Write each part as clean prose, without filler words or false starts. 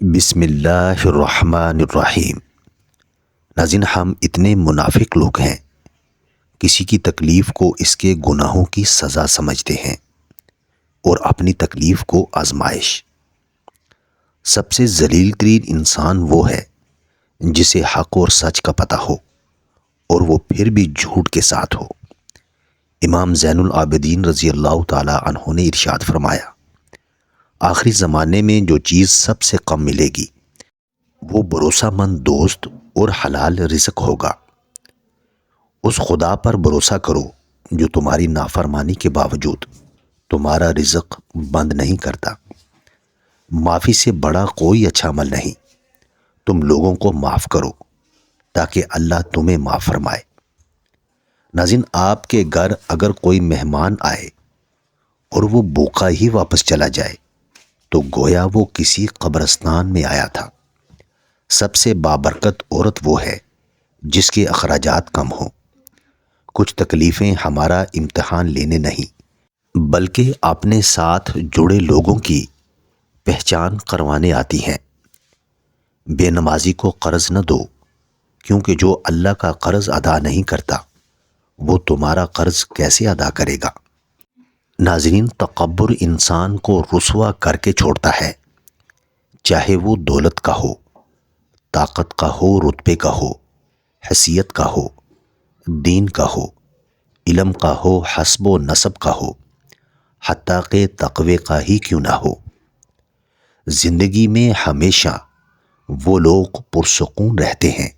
بسم اللہ الرحمن الرحیم۔ ناظرین، ہم اتنے منافق لوگ ہیں، کسی کی تکلیف کو اس کے گناہوں کی سزا سمجھتے ہیں اور اپنی تکلیف کو آزمائش۔ سب سے ذلیل ترین انسان وہ ہے جسے حق اور سچ کا پتہ ہو اور وہ پھر بھی جھوٹ کے ساتھ ہو۔ امام زین العابدین رضی اللہ تعالی عنہ نے ارشاد فرمایا، آخری زمانے میں جو چیز سب سے کم ملے گی وہ بھروسہ مند دوست اور حلال رزق ہوگا۔ اس خدا پر بھروسہ کرو جو تمہاری نافرمانی کے باوجود تمہارا رزق بند نہیں کرتا۔ معافی سے بڑا کوئی اچھا عمل نہیں۔ تم لوگوں کو معاف کرو تاکہ اللہ تمہیں معاف فرمائے۔ ناظرین، آپ کے گھر اگر کوئی مہمان آئے اور وہ بھوکا ہی واپس چلا جائے تو گویا وہ کسی قبرستان میں آیا تھا۔ سب سے بابرکت عورت وہ ہے جس کے اخراجات کم ہوں۔ کچھ تکلیفیں ہمارا امتحان لینے نہیں بلکہ اپنے ساتھ جڑے لوگوں کی پہچان کروانے آتی ہیں۔ بے نمازی کو قرض نہ دو، کیونکہ جو اللہ کا قرض ادا نہیں کرتا وہ تمہارا قرض کیسے ادا کرے گا۔ ناظرین، تکبر انسان کو رسوا کر کے چھوڑتا ہے، چاہے وہ دولت کا ہو، طاقت کا ہو، رتبے کا ہو، حیثیت کا ہو، دین کا ہو، علم کا ہو، حسب و نسب کا ہو، حتیٰ کہ تقوی کا ہی کیوں نہ ہو۔ زندگی میں ہمیشہ وہ لوگ پرسکون رہتے ہیں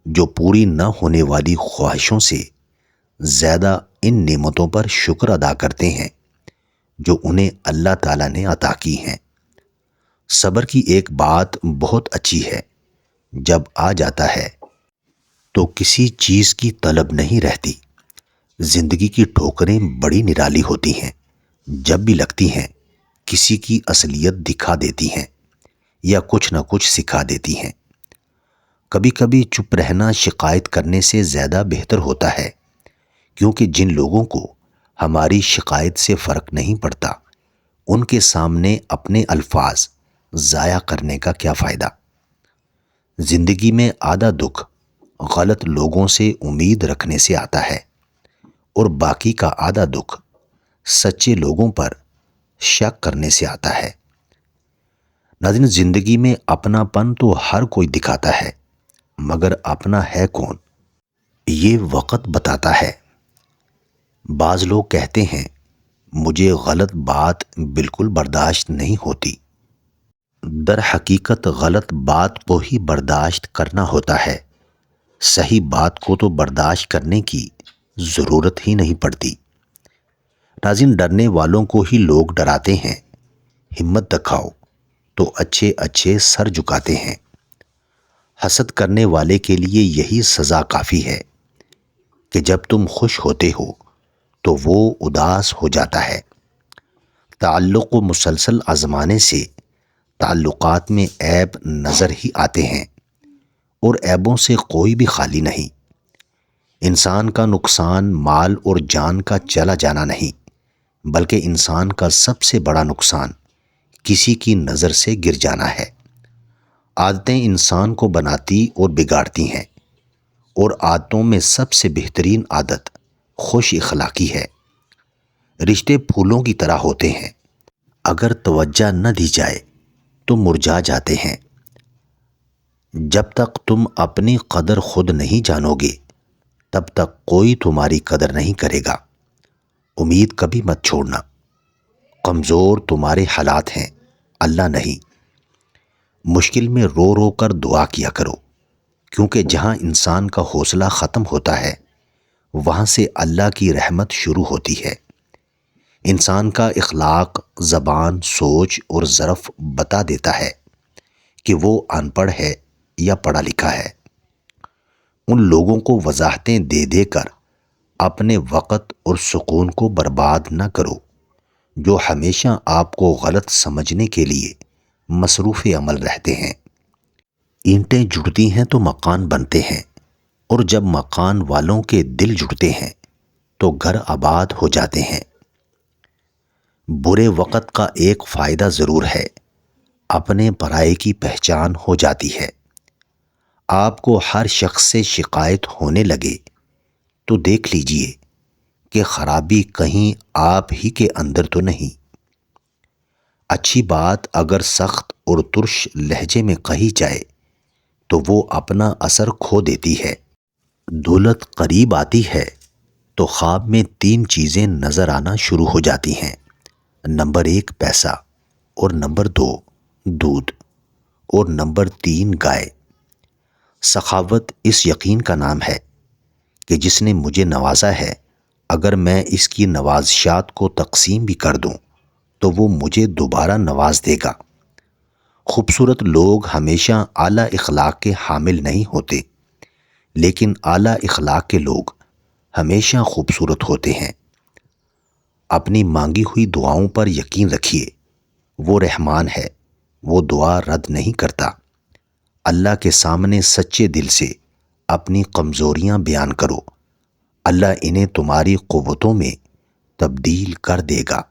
جو پوری نہ ہونے والی خواہشوں سے زیادہ ان نعمتوں پر شکر ادا کرتے ہیں جو انہیں اللہ تعالیٰ نے عطا کی ہیں۔ صبر کی ایک بات بہت اچھی ہے، جب آ جاتا ہے تو کسی چیز کی طلب نہیں رہتی۔ زندگی کی ٹھوکریں بڑی نرالی ہوتی ہیں، جب بھی لگتی ہیں کسی کی اصلیت دکھا دیتی ہیں یا کچھ نہ کچھ سکھا دیتی ہیں۔ کبھی کبھی چپ رہنا شکایت کرنے سے زیادہ بہتر ہوتا ہے، کیونکہ جن لوگوں کو ہماری شکایت سے فرق نہیں پڑتا ان کے سامنے اپنے الفاظ ضائع کرنے کا کیا فائدہ۔ زندگی میں آدھا دکھ غلط لوگوں سے امید رکھنے سے آتا ہے اور باقی کا آدھا دکھ سچے لوگوں پر شک کرنے سے آتا ہے۔ ناظرین، زندگی میں اپنا پن تو ہر کوئی دکھاتا ہے، مگر اپنا ہے کون یہ وقت بتاتا ہے۔ بعض لوگ کہتے ہیں مجھے غلط بات بالکل برداشت نہیں ہوتی۔ در حقیقت غلط بات کو ہی برداشت کرنا ہوتا ہے، صحیح بات کو تو برداشت کرنے کی ضرورت ہی نہیں پڑتی۔ ناظرین، ڈرنے والوں کو ہی لوگ ڈراتے ہیں، ہمت دکھاؤ تو اچھے اچھے سر جھکاتے ہیں۔ حسد کرنے والے کے لیے یہی سزا کافی ہے کہ جب تم خوش ہوتے ہو تو وہ اداس ہو جاتا ہے۔ تعلق کو مسلسل آزمانے سے تعلقات میں عیب نظر ہی آتے ہیں اور عیبوں سے کوئی بھی خالی نہیں۔ انسان کا نقصان مال اور جان کا چلا جانا نہیں، بلکہ انسان کا سب سے بڑا نقصان کسی کی نظر سے گر جانا ہے۔ عادتیں انسان کو بناتی اور بگاڑتی ہیں، اور عادتوں میں سب سے بہترین عادت خوش اخلاقی ہے۔ رشتے پھولوں کی طرح ہوتے ہیں، اگر توجہ نہ دی جائے تو مرجھا جاتے ہیں۔ جب تک تم اپنی قدر خود نہیں جانو گے تب تک کوئی تمہاری قدر نہیں کرے گا۔ امید کبھی مت چھوڑنا، کمزور تمہارے حالات ہیں، اللہ نہیں۔ مشکل میں رو رو کر دعا کیا کرو، کیونکہ جہاں انسان کا حوصلہ ختم ہوتا ہے وہاں سے اللہ کی رحمت شروع ہوتی ہے۔ انسان کا اخلاق، زبان، سوچ اور ظرف بتا دیتا ہے کہ وہ ان پڑھ ہے یا پڑھا لکھا ہے۔ ان لوگوں کو وضاحتیں دے دے کر اپنے وقت اور سکون کو برباد نہ کرو جو ہمیشہ آپ کو غلط سمجھنے کے لیے مصروف عمل رہتے ہیں۔ اینٹیں جڑتی ہیں تو مکان بنتے ہیں، اور جب مکان والوں کے دل جڑتے ہیں تو گھر آباد ہو جاتے ہیں۔ برے وقت کا ایک فائدہ ضرور ہے، اپنے پرائے کی پہچان ہو جاتی ہے۔ آپ کو ہر شخص سے شکایت ہونے لگے تو دیکھ لیجئے کہ خرابی کہیں آپ ہی کے اندر تو نہیں۔ اچھی بات اگر سخت اور ترش لہجے میں کہی جائے تو وہ اپنا اثر کھو دیتی ہے۔ دولت قریب آتی ہے تو خواب میں 3 چیزیں نظر آنا شروع ہو جاتی ہیں۔ نمبر 1 پیسہ، اور نمبر 2 دودھ، اور نمبر 3 گائے۔ سخاوت اس یقین کا نام ہے کہ جس نے مجھے نوازا ہے، اگر میں اس کی نوازشات کو تقسیم بھی کر دوں تو وہ مجھے دوبارہ نواز دے گا۔ خوبصورت لوگ ہمیشہ اعلیٰ اخلاق کے حامل نہیں ہوتے، لیکن اعلیٰ اخلاق کے لوگ ہمیشہ خوبصورت ہوتے ہیں۔ اپنی مانگی ہوئی دعاؤں پر یقین رکھیے، وہ رحمان ہے، وہ دعا رد نہیں کرتا۔ اللہ کے سامنے سچے دل سے اپنی کمزوریاں بیان کرو، اللہ انہیں تمہاری قوتوں میں تبدیل کر دے گا۔